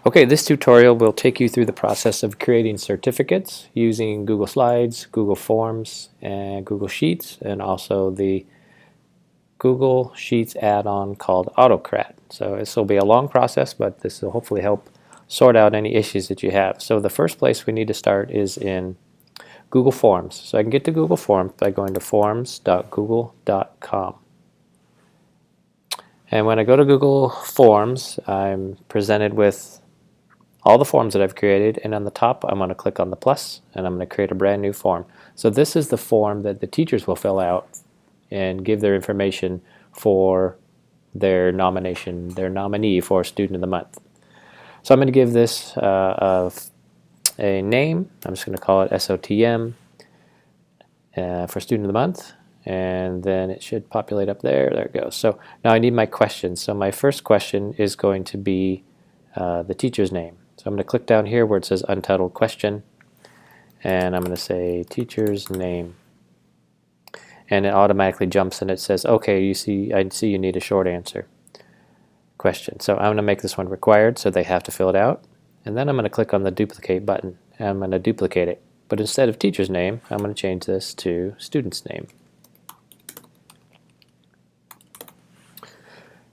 Okay, this tutorial will take you through the process of creating certificates using Google Slides, Google Forms, and Google Sheets, and also the Google Sheets add-on called Autocrat. So this will be a long process, but this will hopefully help sort out any issues that you have. So the first place we need to start is in Google Forms. So I can get to Google Forms by going to forms.google.com. And when I go to Google Forms, I'm presented with all the forms that I've created, and on the top I'm going to click on the plus and I'm going to create a brand new form. So this is the form that the teachers will fill out and give their information for their nomination, their nominee for Student of the Month. So I'm going to give this a name. I'm just going to call it SOTM for Student of the Month, and then it should populate up there. There it goes. So now I need my question. So my first question is going to be the teacher's name. So I'm going to click down here where it says Untitled Question, and I'm going to say teacher's name. And it automatically jumps and it says, okay, I see you need a short answer question. So I'm going to make this one required, so they have to fill it out. And then I'm going to click on the duplicate button, and I'm going to duplicate it. But instead of teacher's name, I'm going to change this to student's name.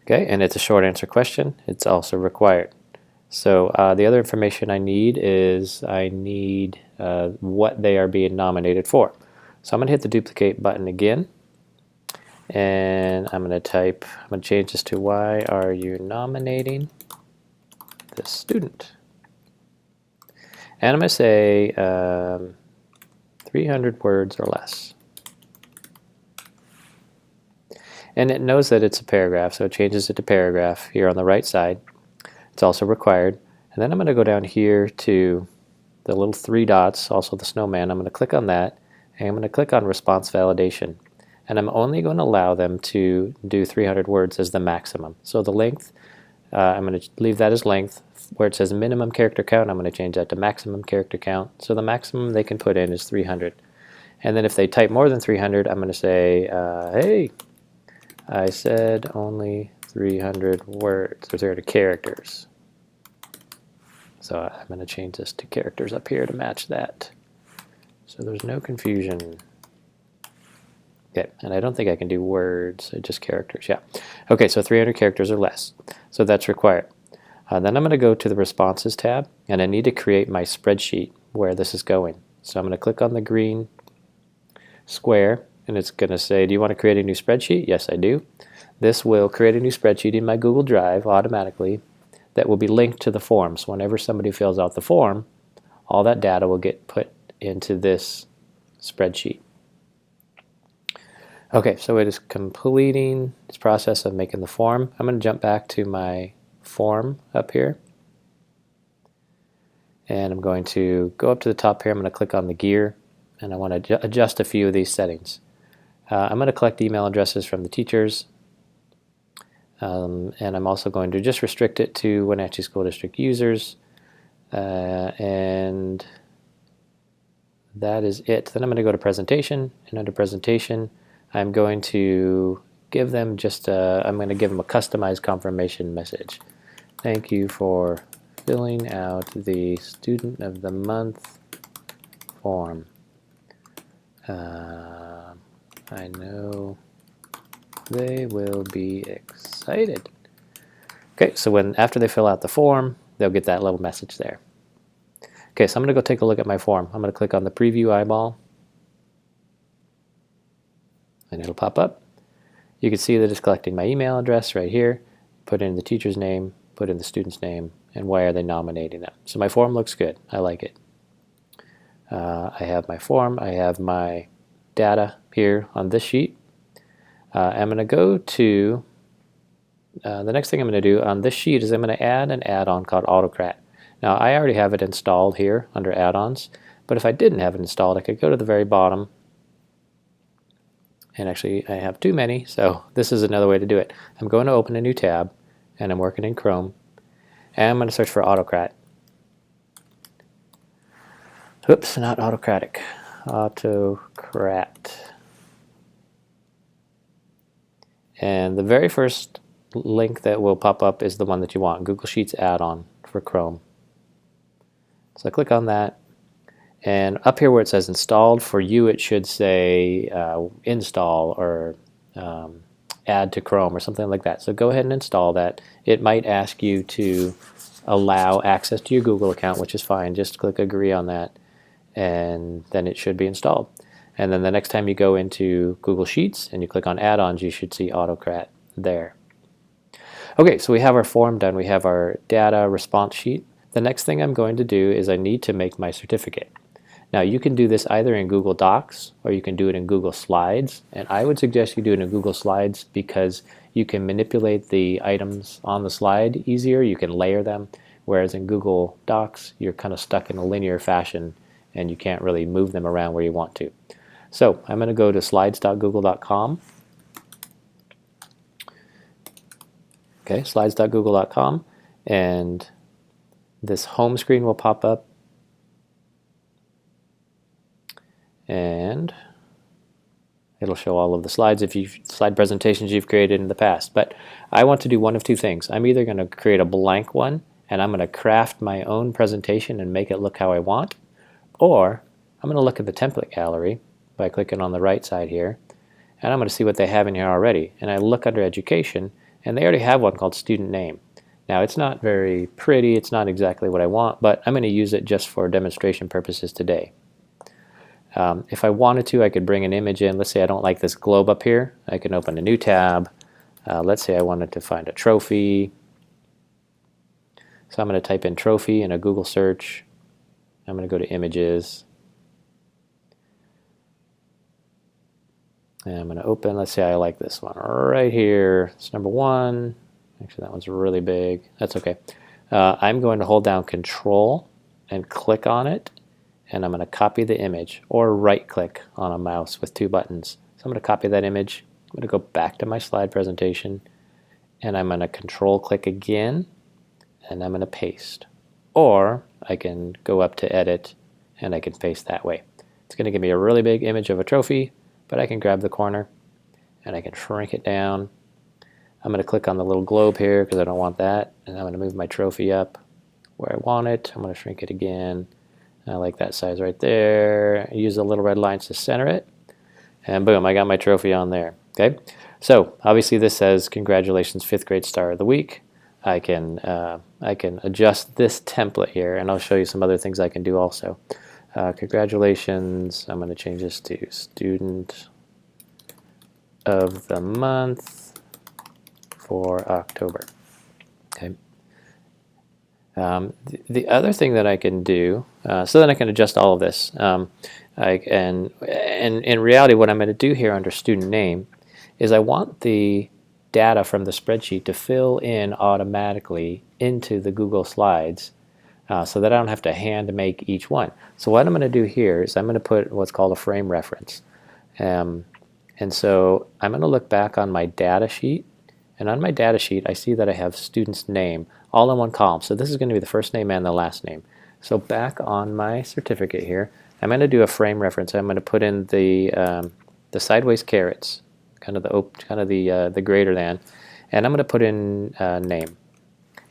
Okay, and it's a short answer question. It's also required. So the other information I need is what they are being nominated for. So I'm going to hit the duplicate button again, and I'm going to change this to why are you nominating this student? And I'm going to say 300 words or less. And it knows that it's a paragraph, so it changes it to paragraph here on the right side. It's also required. And then I'm going to go down here to the little three dots, also the snowman. I'm going to click on that, and I'm going to click on response validation. And I'm only going to allow them to do 300 words as the maximum. So the length, I'm going to leave that as length. Where it says minimum character count, I'm going to change that to maximum character count. So the maximum they can put in is 300. And then if they type more than 300, I'm going to say, hey, I said only 300 words, or 300 characters. So I'm going to change this to characters up here to match that, so there's no confusion. Okay, and I don't think I can do words, just characters, yeah. Okay, so 300 characters or less, so that's required. Then I'm going to go to the Responses tab, and I need to create my spreadsheet where this is going. So I'm going to click on the green square, and it's going to say, do you want to create a new spreadsheet? Yes, I do. This will create a new spreadsheet in my Google Drive automatically that will be linked to the form. So whenever somebody fills out the form, all that data will get put into this spreadsheet. Okay, so it is completing its process of making the form. I'm going to jump back to my form up here, and I'm going to go up to the top here. I'm going to click on the gear, and I want to adjust a few of these settings. I'm going to collect email addresses from the teachers, and I'm also going to just restrict it to Wenatchee School District users, and that is it. Then I'm going to go to presentation, and under presentation I'm going to give them I'm going to give them a customized confirmation message. Thank you for filling out the Student of the Month form. I know they will be excited. Okay, so after they fill out the form, they'll get that little message there. Okay, so I'm going to go take a look at my form. I'm going to click on the preview eyeball, and it'll pop up. You can see that it's collecting my email address right here, put in the teacher's name, put in the student's name, and why are they nominating them. So my form looks good. I like it. I have my form. I have my data here on this sheet. I'm going to go to the next thing I'm going to do on this sheet is I'm going to add an add-on called Autocrat. Now I already have it installed here under add-ons, but if I didn't have it installed, I could go to the very bottom, and actually I have too many, so this is another way to do it. I'm going to open a new tab, and I'm working in Chrome, and I'm going to search for Autocrat. Oops, not autocratic. Autocrat. And the very first link that will pop up is the one that you want, Google Sheets add-on for Chrome. So I click on that, and up here where it says installed, for you it should say install or add to Chrome or something like that. So go ahead and install that. It might ask you to allow access to your Google account, which is fine. Just click agree on that, and then it should be installed. And then the next time you go into Google Sheets and you click on add-ons, you should see Autocrat there. Okay, so we have our form done. We have our data response sheet. The next thing I'm going to do is I need to make my certificate. Now you can do this either in Google Docs or you can do it in Google Slides, and I would suggest you do it in Google Slides because you can manipulate the items on the slide easier, you can layer them, whereas in Google Docs you're kind of stuck in a linear fashion and you can't really move them around where you want to. So I'm going to go to slides.google.com. Okay, slides.google.com, and this home screen will pop up, and it'll show all of the slides slide presentations you've created in the past. But I want to do one of two things. I'm either going to create a blank one and I'm going to craft my own presentation and make it look how I want, or I'm going to look at the template gallery by clicking on the right side here, and I'm going to see what they have in here already. And I look under education, and they already have one called student name. Now it's not very pretty, it's not exactly what I want, but I'm going to use it just for demonstration purposes today. If I wanted to, I could bring an image in. Let's say I don't like this globe up here. I can open a new tab. Let's say I wanted to find a trophy. So I'm going to type in trophy in a Google search. I'm going to go to images. And I'm going to open, let's say I like this one right here. It's number 1. Actually, that one's really big. That's okay. I'm going to hold down Control and click on it, and I'm going to copy the image, or right click on a mouse with 2 buttons. So I'm going to copy that image. I'm going to go back to my slide presentation, and I'm going to Control click again, and I'm going to paste. Or I can go up to Edit, and I can paste that way. It's going to give me a really big image of a trophy, but I can grab the corner and I can shrink it down. I'm going to click on the little globe here because I don't want that, and I'm going to move my trophy up where I want it. I'm going to shrink it again. I like that size right there. Use the little red lines to center it, and boom, I got my trophy on there. Okay, so obviously this says congratulations 5th grade star of the week. I can adjust this template here, and I'll show you some other things I can do also. Congratulations, I'm going to change this to student of the month for October. Okay. The other thing that I can do, so then I can adjust all of this. And in reality, what I'm going to do here under student name is I want the data from the spreadsheet to fill in automatically into the Google Slides, so that I don't have to hand make each one. So what I'm going to do here is I'm going to put what's called a frame reference. And so I'm going to look back on my data sheet, and on my data sheet I see that I have student's name all in one column. So this is going to be the first name and the last name. So back on my certificate here, I'm going to do a frame reference. I'm going to put in the sideways carets, kind of the greater than, and I'm going to put in name,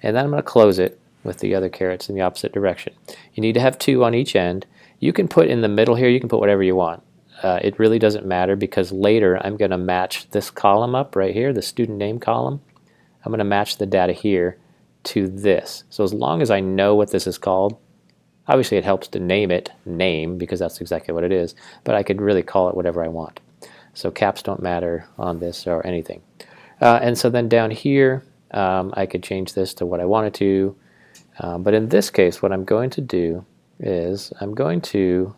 and then I'm going to close it with the other carets in the opposite direction. You need to have 2 on each end. You can put in the middle here, you can put whatever you want. It really doesn't matter because later I'm going to match this column up right here, the student name column. I'm going to match the data here to this. So as long as I know what this is called, obviously it helps to name it name because that's exactly what it is, but I could really call it whatever I want. So caps don't matter on this or anything. And so then down here I could change this to what I wanted to. But in this case, what I'm going to do is I'm going to,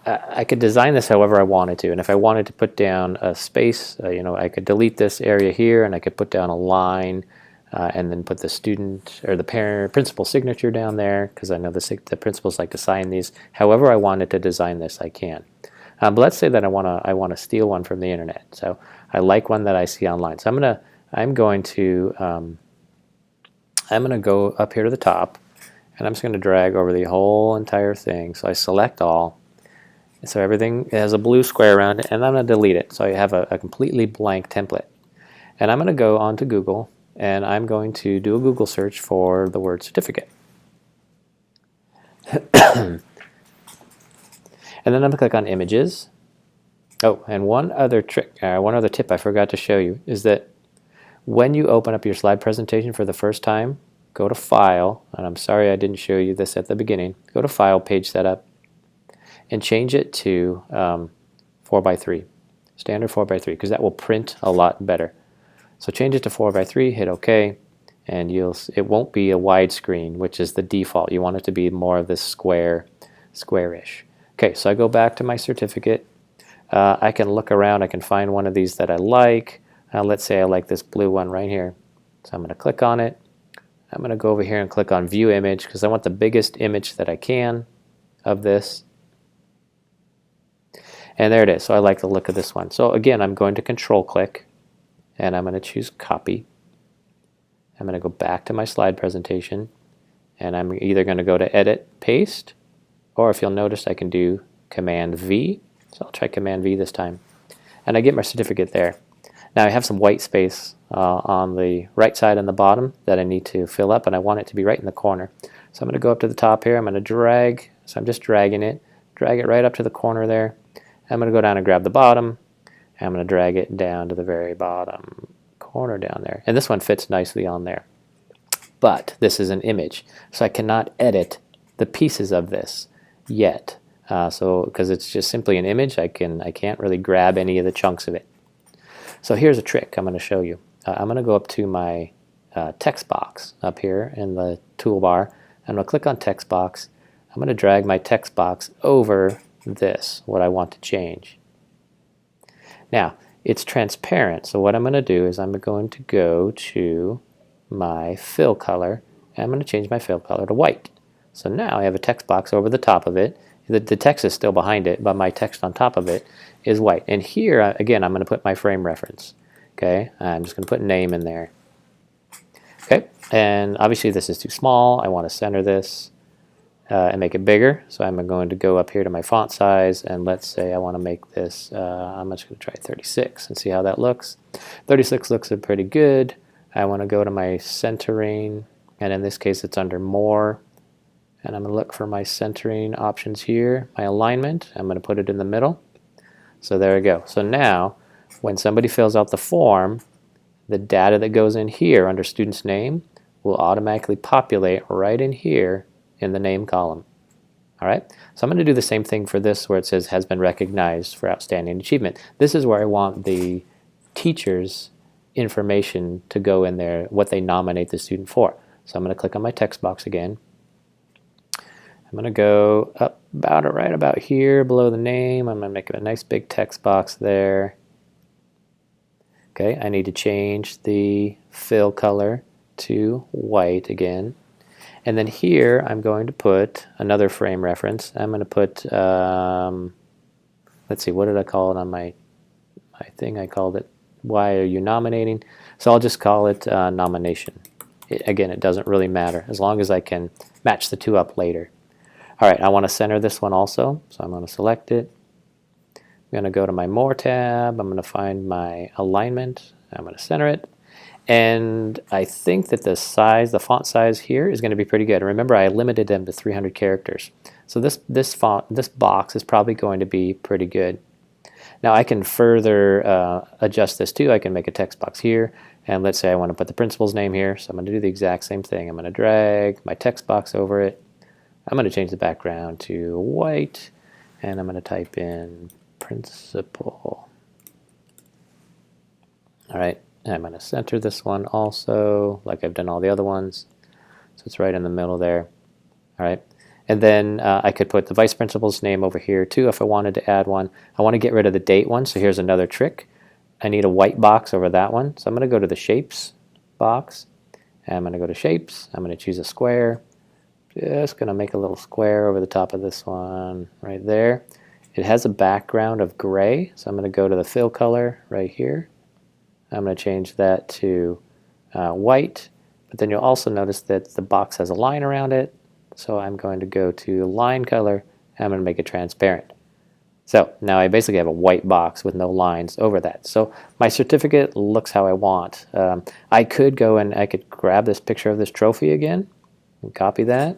I could design this however I wanted to. And if I wanted to put down a space, I could delete this area here, and I could put down a line, and then put the student or the principal signature down there, because I know the principals like to sign these. However I wanted to design this, I can. But let's say that I want to steal one from the internet. So I like one that I see online. So I'm going to go up here to the top, and I'm just going to drag over the whole entire thing. So I select all, so everything has a blue square around it, and I'm going to delete it. So I have a completely blank template. And I'm going to go onto Google, and I'm going to do a Google search for the word certificate. And then I'm going to click on images. Oh, and one other tip I forgot to show you is that when you open up your slide presentation for the first time, go to File, and I'm sorry I didn't show you this at the beginning. Go to File, Page Setup, and change it to 4x3, standard 4x3, because that will print a lot better. So change it to 4x3, hit OK, and it won't be a widescreen, which is the default. You want it to be more of this squarish. Okay, so I go back to my certificate. I can look around. I can find one of these that I like. Let's say I like this blue one right here. So I'm going to click on it. I'm going to go over here and click on View Image because I want the biggest image that I can of this. And there it is. So I like the look of this one. So again, I'm going to Control click, and I'm going to choose Copy. I'm going to go back to my slide presentation, and I'm either going to go to Edit, Paste, or if you'll notice, I can do Command V. So I'll try Command V this time. And I get my certificate there. Now I have some white space on the right side and the bottom that I need to fill up, and I want it to be right in the corner. So I'm going to go up to the top here. I'm going to drag. So I'm just dragging it. Drag it right up to the corner there. I'm going to go down and grab the bottom. And I'm going to drag it down to the very bottom corner down there. And this one fits nicely on there. But this is an image, so I cannot edit the pieces of this yet. Because it's just simply an image, I can't really grab any of the chunks of it. So here's a trick I'm going to show you. I'm going to go up to my text box up here in the toolbar. I'm going to click on text box. I'm going to drag my text box over this, what I want to change. Now, it's transparent, so what I'm going to do is I'm going to go to my fill color, and I'm going to change my fill color to white. So now I have a text box over the top of it. The text is still behind it, but my text on top of it is white. And here, again, I'm going to put my frame reference. Okay, I'm just going to put name in there. Okay, and obviously this is too small. I want to center this and make it bigger. So I'm going to go up here to my font size, and let's say I want to make this, I'm just going to try 36 and see how that looks. 36 looks pretty good. I want to go to my centering, and in this case it's under More. And I'm going to look for my centering options here, my alignment. I'm going to put it in the middle. So there we go. So now, when somebody fills out the form, the data that goes in here under student's name will automatically populate right in here in the name column. All right. So I'm going to do the same thing for this where it says has been recognized for outstanding achievement. This is where I want the teacher's information to go in there, what they nominate the student for. So I'm going to click on my text box again. I'm going to go up right about here below the name. I'm going to make a nice big text box there. Okay, I need to change the fill color to white again. And then here I'm going to put another frame reference. I'm going to put, let's see, what did I call it on my thing? I called it, why are you nominating? So I'll just call it nomination. Again, it doesn't really matter as long as I can match the two up later. All right, I want to center this one also, so I'm going to select it. I'm going to go to my More tab. I'm going to find my alignment. I'm going to center it. And I think that the font size here is going to be pretty good. Remember, I limited them to 300 characters. So this box is probably going to be pretty good. Now I can further adjust this too. I can make a text box here. And let's say I want to put the principal's name here. So I'm going to do the exact same thing. I'm going to drag my text box over it. I'm going to change the background to white, and I'm going to type in principal. All right, and I'm going to center this one also, like I've done all the other ones. So it's right in the middle there. All right, and then I could put the vice principal's name over here too if I wanted to add one. I want to get rid of the date one, so here's another trick. I need a white box over that one, so I'm going to go to the Shapes box, and I'm going to go to Shapes. I'm going to choose a square. Just going to make a little square over the top of this one right there. It has a background of gray, so I'm going to go to the fill color right here. I'm going to change that to white, but then you'll also notice that the box has a line around it, so I'm going to go to line color, and I'm going to make it transparent. So now I basically have a white box with no lines over that. So my certificate looks how I want. I could go and I could grab this picture of this trophy again and copy that.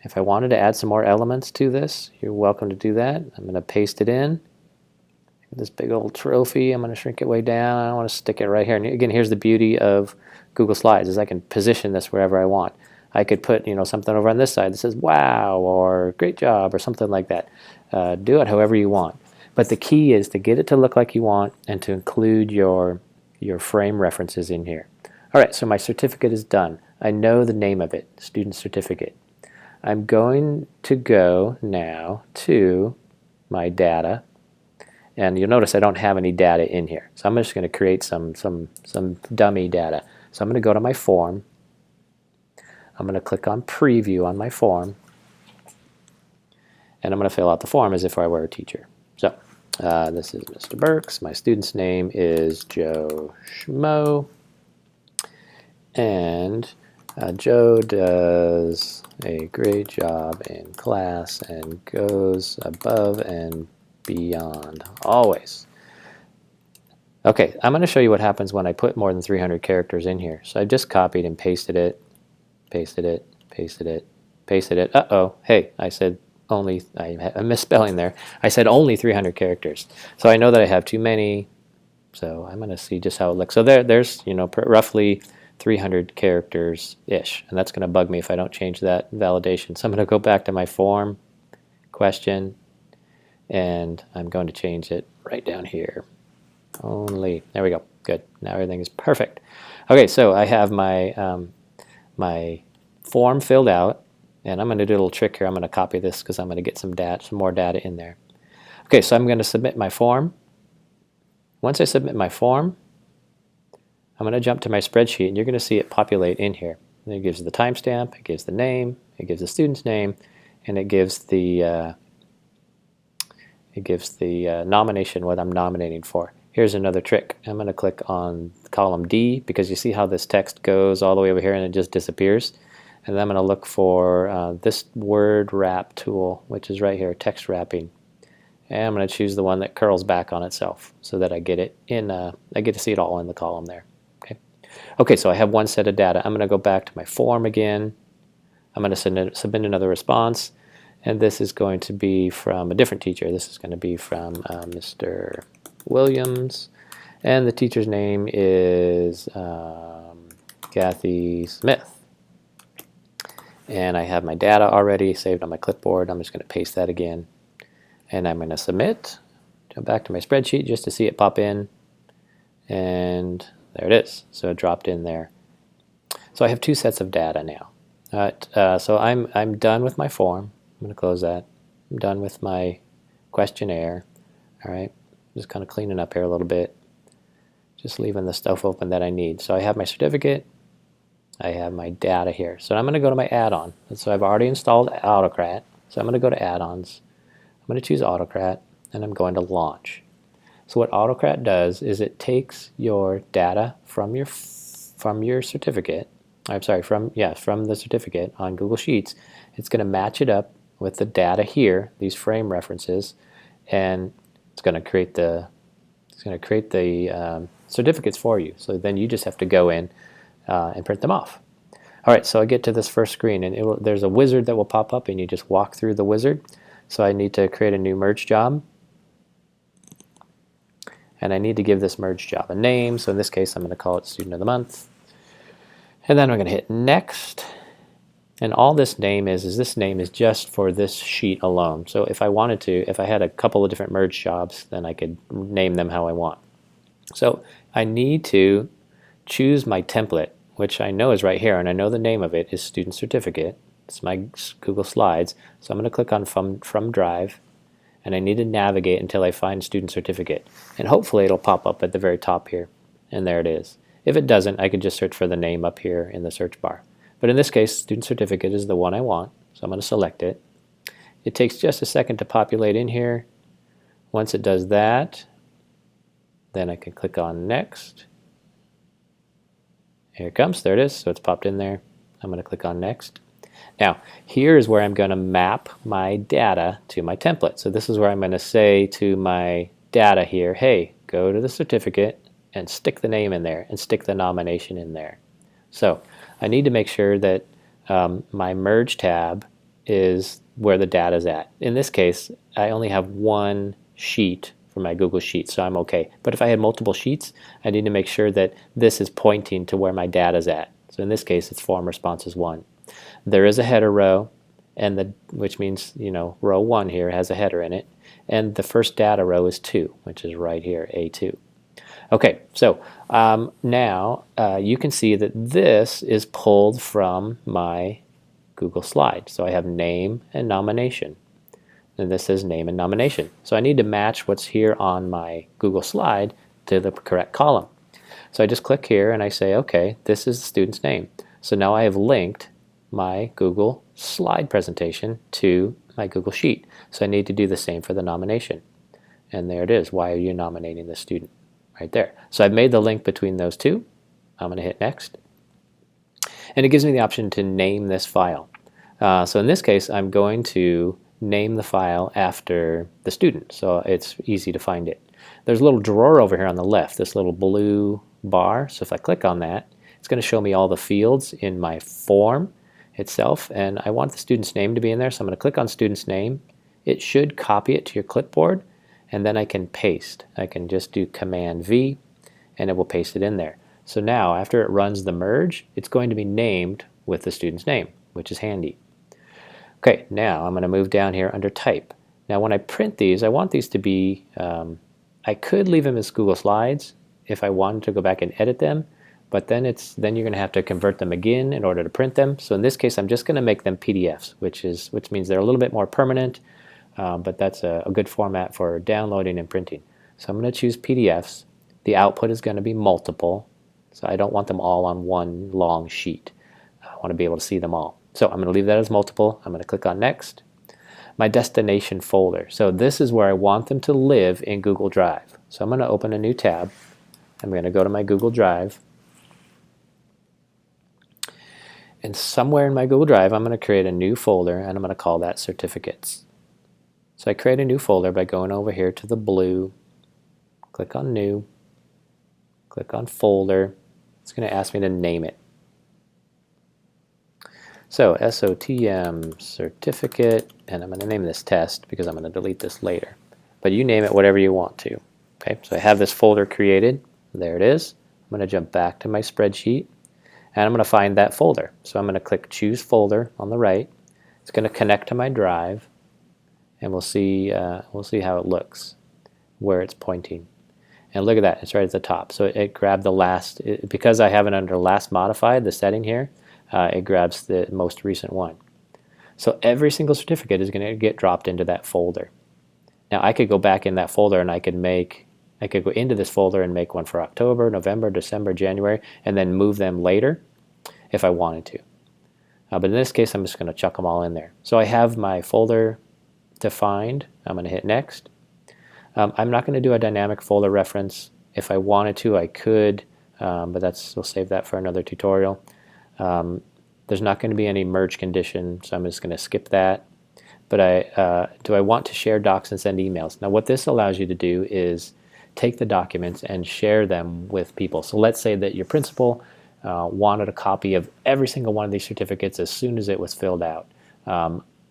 If I wanted to add some more elements to this, you're welcome to do that. I'm going to paste it in. This big old trophy, I'm going to shrink it way down. I want to stick it right here. And again, here's the beauty of Google Slides is I can position this wherever I want. I could put something over on this side that says wow or great job or something like that. Do it however you want. But the key is to get it to look like you want and to include your frame references in here. All right, so my certificate is done. I know the name of it, student certificate. I'm going to go now to my data. And you'll notice I don't have any data in here. So I'm just going to create some dummy data. So I'm going to go to my form. I'm going to click on preview on my form. And I'm going to fill out the form as if I were a teacher. So this is Mr. Burks. My student's name is Joe Schmo. And Joe does a great job in class and goes above and beyond always. Okay, I'm going to show you what happens when I put more than 300 characters in here. So I just copied and pasted it, pasted it, pasted it, pasted it. Uh-oh, hey, I said only, I'm misspelling there. I said only 300 characters. So I know that I have too many, so I'm going to see just how it looks. So there's roughly 300 characters-ish, and that's going to bug me if I don't change that validation. So I'm going to go back to my form, question, and I'm going to change it right down here. Only. There we go. Good. Now everything is perfect. Okay, so I have my my form filled out, and I'm going to do a little trick here. I'm going to copy this because I'm going to get some more data in there. Okay, so I'm going to submit my form. Once I submit my form, I'm going to jump to my spreadsheet, and you're going to see it populate in here. And it gives the timestamp, it gives the name, it gives the student's name, and it gives the nomination, what I'm nominating for. Here's another trick. I'm going to click on column D because you see how this text goes all the way over here and it just disappears. And then I'm going to look for this word wrap tool, which is right here, text wrapping. And I'm going to choose the one that curls back on itself so that I get it in. I get to see it all in the column there. Okay. Okay, so I have one set of data. I'm going to go back to my form again. I'm going to submit another response. And this is going to be from a different teacher. This is going to be from Mr. Williams. And the teacher's name is Kathy Smith. And I have my data already saved on my clipboard. I'm just going to paste that again. And I'm going to submit. Jump back to my spreadsheet just to see it pop in. And there it is. So it dropped in there. So I have two sets of data now. All right, so I'm done with my form. I'm going to close that. I'm done with my questionnaire. All right, just kind of cleaning up here a little bit. Just leaving the stuff open that I need. So I have my certificate. I have my data here. So I'm going to go to my add-on. So I've already installed Autocrat. So I'm going to go to add-ons. I'm going to choose Autocrat, and I'm going to launch. So what Autocrat does is it takes your data from your certificate. I'm sorry, from the certificate on Google Sheets. It's going to match it up with the data here, these frame references, and it's going to create the certificates for you. So then you just have to go in and print them off. All right, so I get to this first screen, and there's a wizard that will pop up, and you just walk through the wizard. So I need to create a new merge job, and I need to give this merge job a name. So in this case, I'm going to call it Student of the Month, and then I'm going to hit Next. And all this name is this name is just for this sheet alone. So if I wanted to, if I had a couple of different merge jobs, then I could name them how I want. So I need to choose my template, which I know is right here, and I know the name of it is Student Certificate. It's my Google Slides. So I'm going to click on from Drive, and I need to navigate until I find Student Certificate. And hopefully it'll pop up at the very top here, and there it is. If it doesn't, I could just search for the name up here in the search bar. But in this case, Student Certificate is the one I want, so I'm going to select it. It takes just a second to populate in here. Once it does that, then I can click on Next. Here it comes, there it is, so it's popped in there. I'm going to click on Next. Now, here is where I'm going to map my data to my template. So this is where I'm going to say to my data here, hey, go to the certificate and stick the name in there and stick the nomination in there. So I need to make sure that my merge tab is where the data is at. In this case, I only have one sheet for my Google Sheet, so I'm okay. But if I had multiple sheets, I need to make sure that this is pointing to where my data is at. So in this case, it's form responses 1. There is a header row, and which means, row 1 here has a header in it, and the first data row is 2, which is right here, A2. Okay, so now you can see that this is pulled from my Google slide. So I have name and nomination, and this says name and nomination. So I need to match what's here on my Google slide to the correct column. So I just click here and I say, okay, this is the student's name. So now I have linked my Google slide presentation to my Google Sheet. So I need to do the same for the nomination. And there it is. Why are you nominating this student? Right there. So I've made the link between those two. I'm going to hit next. And it gives me the option to name this file. So in this case, I'm going to name the file after the student, so it's easy to find it. There's a little drawer over here on the left, this little blue bar. So if I click on that, it's going to show me all the fields in my form itself, and I want the student's name to be in there, so I'm going to click on student's name. It should copy it to your clipboard, and then I can paste. I can just do Command V, and it will paste it in there. So now, after it runs the merge, it's going to be named with the student's name, which is handy. Okay, now I'm going to move down here under Type. Now when I print these, I want these to be, I could leave them as Google Slides if I wanted to go back and edit them, but then you're going to have to convert them again in order to print them. So in this case, I'm just going to make them PDFs, which means they're a little bit more permanent, but that's a good format for downloading and printing. So I'm going to choose PDFs. The output is going to be multiple, so I don't want them all on one long sheet. I want to be able to see them all. So I'm going to leave that as multiple. I'm going to click on Next. My destination folder. So this is where I want them to live in Google Drive. So I'm going to open a new tab. I'm going to go to my Google Drive. And somewhere in my Google Drive, I'm going to create a new folder, and I'm going to call that Certificates. So I create a new folder by going over here to the blue, click on New, click on Folder. It's going to ask me to name it. So SOTM certificate, and I'm going to name this test because I'm going to delete this later. But you name it whatever you want to. Okay, so I have this folder created. There it is. I'm going to jump back to my spreadsheet, and I'm going to find that folder. So I'm going to click Choose Folder on the right. It's going to connect to my drive, and we'll see how it looks, where it's pointing. And look at that, it's right at the top. So it grabbed the last, because I have it under last modified, the setting here, it grabs the most recent one. So every single certificate is going to get dropped into that folder. Now I could go back in that folder and I could go into this folder and make one for October, November, December, January, and then move them later if I wanted to. But in this case, I'm just going to chuck them all in there. So I have my folder defined. I'm going to hit Next. I'm not going to do a dynamic folder reference. If I wanted to, I could, but we'll save that for another tutorial. There's not going to be any merge condition, so I'm just going to skip that. But do I want to share docs and send emails? Now what this allows you to do is take the documents and share them with people. So let's say that your principal wanted a copy of every single one of these certificates as soon as it was filled out.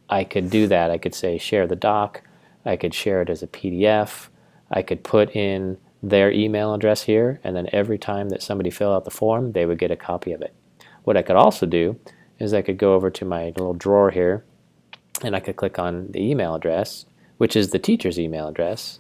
I could do that. I could say share the doc. I could share it as a PDF. I could put in their email address here, and then every time that somebody filled out the form, they would get a copy of it. What I could also do is I could go over to my little drawer here, and I could click on the email address, which is the teacher's email address.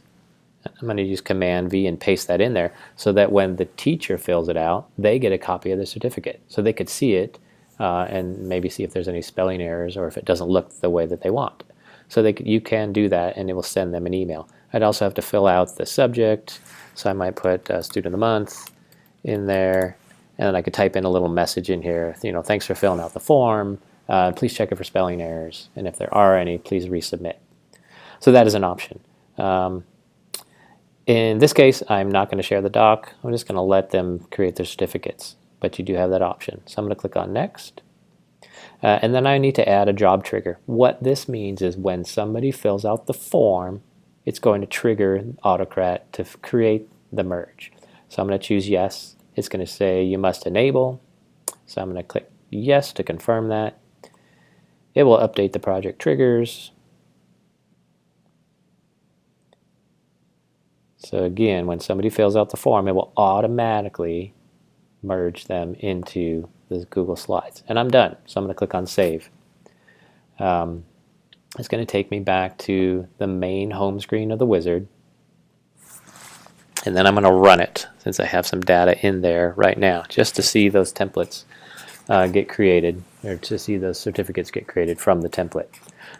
I'm going to use Command V and paste that in there so that when the teacher fills it out, they get a copy of the certificate. So they could see it and maybe see if there's any spelling errors or if it doesn't look the way that they want. So you can do that, and it will send them an email. I'd also have to fill out the subject, so I might put Student of the Month in there, and then I could type in a little message in here, thanks for filling out the form, please check it for spelling errors, and if there are any, please resubmit. So that is an option. In this case, I'm not going to share the doc. I'm just going to let them create their certificates, but you do have that option. So I'm going to click on Next. And then I need to add a job trigger. What this means is when somebody fills out the form, it's going to trigger Autocrat to create the merge. So I'm going to choose yes. It's going to say you must enable. So I'm going to click yes to confirm that. It will update the project triggers. So again, when somebody fills out the form, it will automatically merge them into the Google Slides. And I'm done. So I'm going to click on Save. It's going to take me back to the main home screen of the wizard. And then I'm going to run it, since I have some data in there right now, just to see those templates get created, or to see those certificates get created from the template.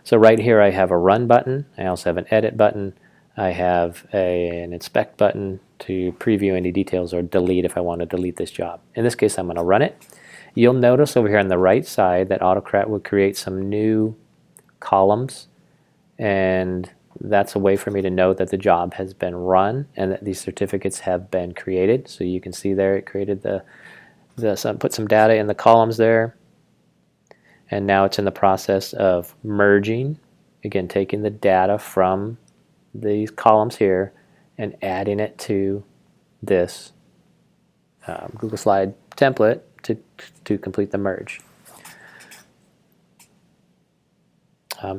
So right here I have a Run button. I also have an Edit button. I have an Inspect button to preview any details or delete if I want to delete this job. In this case, I'm going to run it. You'll notice over here on the right side that Autocrat will create some new columns, and that's a way for me to know that the job has been run and that these certificates have been created. So you can see there it created put some data in the columns there, and now it's in the process of merging, again taking the data from these columns here and adding it to this Google Slide template to complete the merge.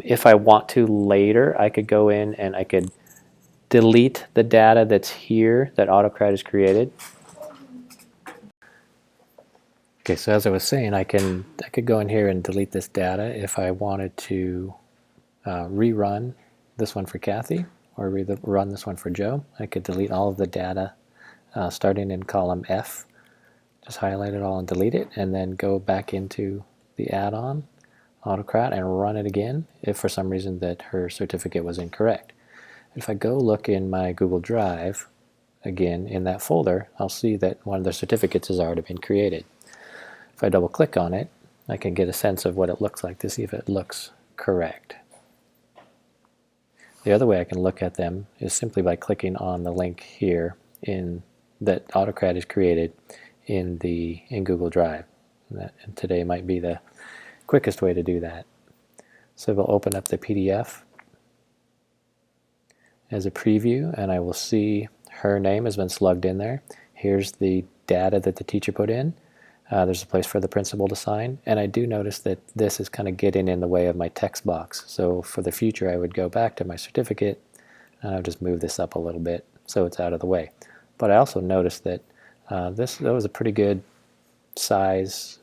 If I want to later, I could go in and I could delete the data that's here that Autocrat has created. Okay, so as I was saying, I could go in here and delete this data if I wanted to rerun this one for Kathy or run this one for Joe. I could delete all of the data starting in column F. Just highlight it all and delete it, and then go back into the add-on Autocrat and run it again if for some reason that her certificate was incorrect. If I go look in my Google Drive, again in that folder, I'll see that one of the certificates has already been created. If I double click on it, I can get a sense of what it looks like to see if it looks correct. The other way I can look at them is simply by clicking on the link here that Autocrat has created in Google Drive. And today might be the quickest way to do that. So we'll open up the PDF as a preview, and I will see her name has been slugged in there. Here's the data that the teacher put in. There's a place for the principal to sign, and I do notice that this is kind of getting in the way of my text box. So for the future, I would go back to my certificate, and I'll just move this up a little bit so it's out of the way. But I also noticed that that was a pretty good size,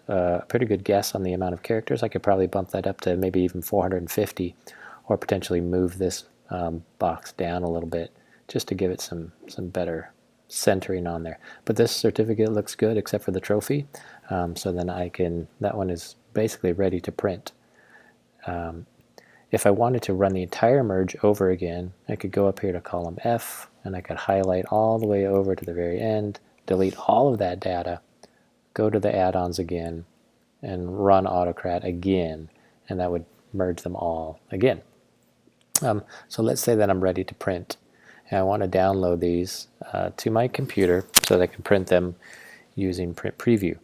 pretty good guess on the amount of characters. I could probably bump that up to maybe even 450, or potentially move this box down a little bit just to give it some better centering on there. But this certificate looks good except for the trophy, so then that one is basically ready to print. If I wanted to run the entire merge over again, I could go up here to column F, and I could highlight all the way over to the very end, delete all of that data, go to the add-ons again, and run Autocrat again, and that would merge them all again. So let's say that I'm ready to print, and I want to download these to my computer so that I can print them using Print Preview.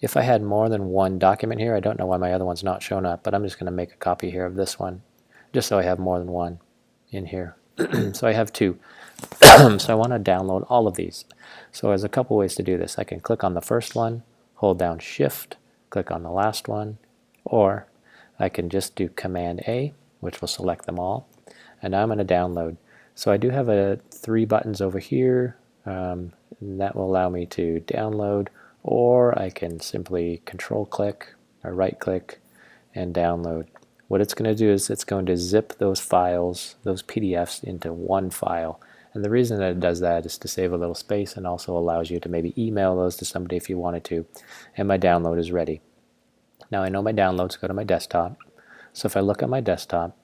If I had more than one document here, I don't know why my other one's not showing up, but I'm just going to make a copy here of this one, just so I have more than one in here. So I have two. So I want to download all of these. So there's a couple ways to do this. I can click on the first one, hold down Shift, click on the last one, or I can just do Command A, which will select them all, and now I'm going to download. So I do have 3 buttons over here, and that will allow me to download, or I can simply control click or right click and download. What it's going to do is it's going to zip those files, those PDFs, into one file. And the reason that it does that is to save a little space, and also allows you to maybe email those to somebody if you wanted to. And my download is ready. Now I know my downloads go to my desktop. So if I look at my desktop,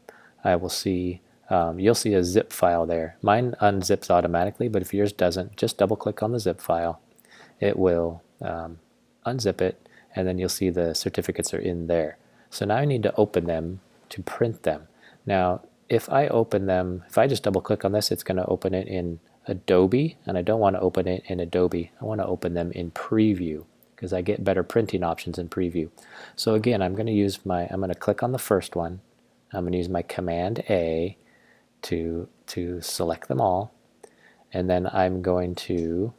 I will see, you'll see a zip file there. Mine unzips automatically, but if yours doesn't, just double click on the zip file. It will unzip it, and then you'll see the certificates are in there. So now I need to open them to print them. Now, if I open them, if I just double click on this, it's going to open it in Adobe, and I don't want to open it in Adobe. I want to open them in Preview, because I get better printing options in preview. So again, I'm going to click on the first one. I'm going to use my Command A to select them all, and then I'm going to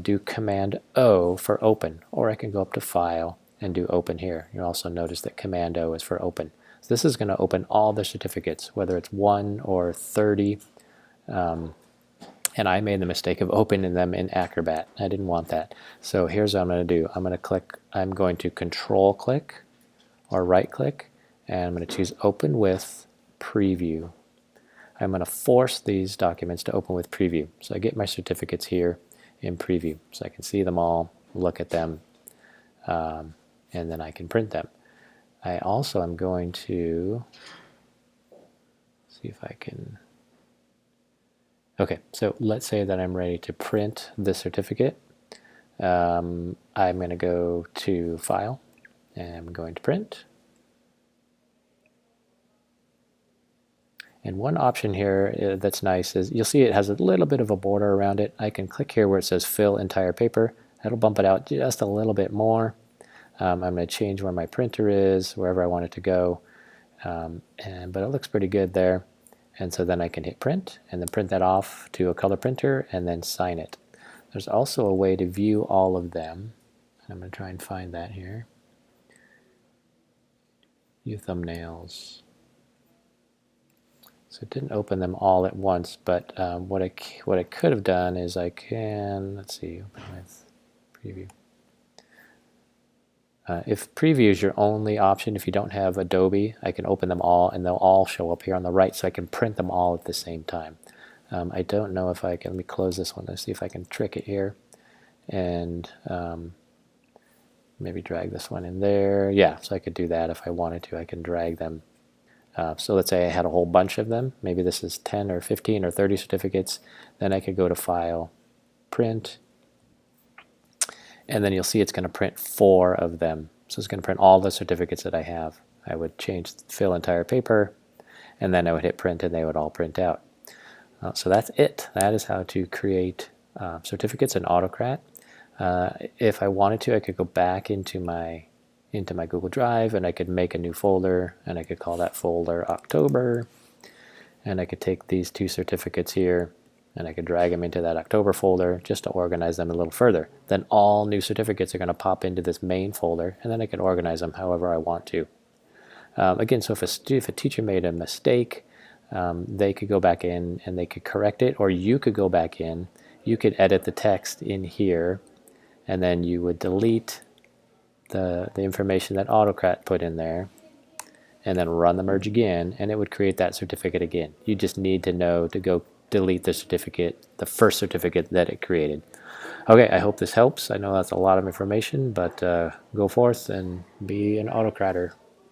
do Command O for open, or I can go up to File and do Open here. You'll also notice that Command O is for open. So this is going to open all the certificates, whether it's 1 or 30. And I made the mistake of opening them in Acrobat. I didn't want that. So here's what I'm going to do. I'm going to Control click or right click, and I'm going to choose Open with Preview. I'm going to force these documents to open with Preview. So I get my certificates here in Preview. So I can see them all, look at them, and then I can print them. I also am going to see if I can... Okay, so let's say that I'm ready to print the certificate. I'm going to go to File, and I'm going to Print. And one option here that's nice is you'll see it has a little bit of a border around it. I can click here where it says Fill Entire Paper. That'll bump it out just a little bit more. I'm going to change where my printer is, wherever I want it to go. But it looks pretty good there. And so then I can hit print and then print that off to a color printer and then sign it. There's also a way to view all of them. I'm going to try and find that here. View thumbnails. So it didn't open them all at once, but what I could have done is I can, let's see, open with preview. If preview is your only option, if you don't have Adobe, I can open them all and they'll all show up here on the right, so I can print them all at the same time. I don't know if I can, let me close this one, let's see if I can trick it here and maybe drag this one in there. Yeah, so I could do that if I wanted to. I can drag them. So let's say I had a whole bunch of them. Maybe this is 10 or 15 or 30 certificates. Then I could go to File, Print, and then you'll see it's going to print 4 of them. So it's going to print all the certificates that I have. I would change Fill Entire Paper, and then I would hit Print, and they would all print out. So that's it. That is how to create certificates in Autocrat. If I wanted to, I could go back into my Google Drive, and I could make a new folder, and I could call that folder October, and I could take these 2 certificates here, and I could drag them into that October folder just to organize them a little further. Then all new certificates are going to pop into this main folder, and then I can organize them however I want to. Again, so if a teacher made a mistake, they could go back in and they could correct it, or you could go back in, you could edit the text in here, and then you would delete the information that Autocrat put in there, and then run the merge again, and it would create that certificate again. You just need to know to go delete the certificate, the first certificate that it created. Okay, I hope this helps. I know that's a lot of information, but go forth and be an Autocratter.